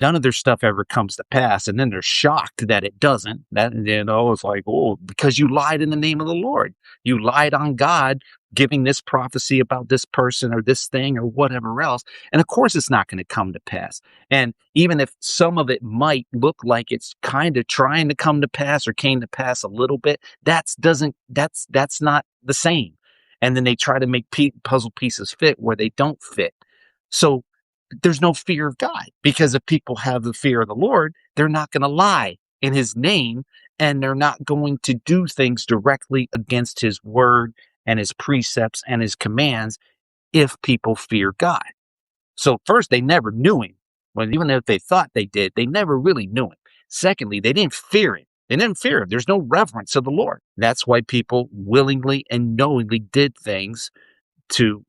none of their stuff ever comes to pass. And then they're shocked that it doesn't. That, it's like, oh, because you lied in the name of the Lord. You lied on God, giving this prophecy about this person or this thing or whatever else. And of course, it's not going to come to pass. And even if some of it might look like it's kind of trying to come to pass or came to pass a little bit, that's not the same. And then they try to make puzzle pieces fit where they don't fit. So there's no fear of God, because if people have the fear of the Lord, they're not going to lie in his name, and they're not going to do things directly against his word and his precepts and his commands if people fear God. So first, they never knew him. Well, even if they thought they did, they never really knew him. Secondly, they didn't fear him. They didn't fear him. There's no reverence of the Lord. That's why people willingly and knowingly did things to,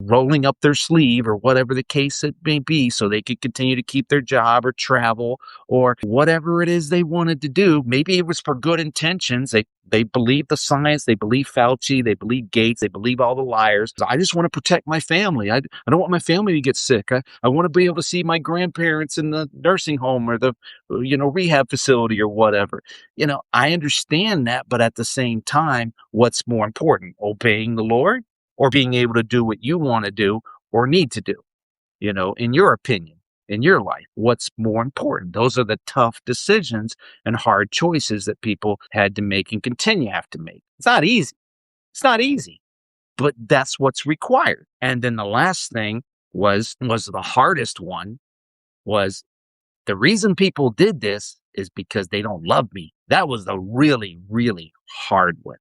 rolling up their sleeve or whatever the case it may be, so they could continue to keep their job or travel or whatever it is they wanted to do. Maybe it was for good intentions. They believe the science, they believe Fauci, they believe Gates, they believe all the liars. I just want to protect my family. I don't want my family to get sick. I want to be able to see my grandparents in the nursing home or the rehab facility or whatever. I understand that, but at the same time, what's more important, obeying the Lord or being able to do what you want to do or need to do, in your opinion, in your life? What's more important? Those are the tough decisions and hard choices that people had to make and continue to have to make. It's not easy. It's not easy, but that's what's required. And then the last thing was the hardest one, was the reason people did this is because they don't love me. That was the really, really hard one.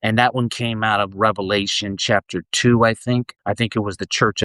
And that one came out of Revelation chapter 2, I think. I think it was the church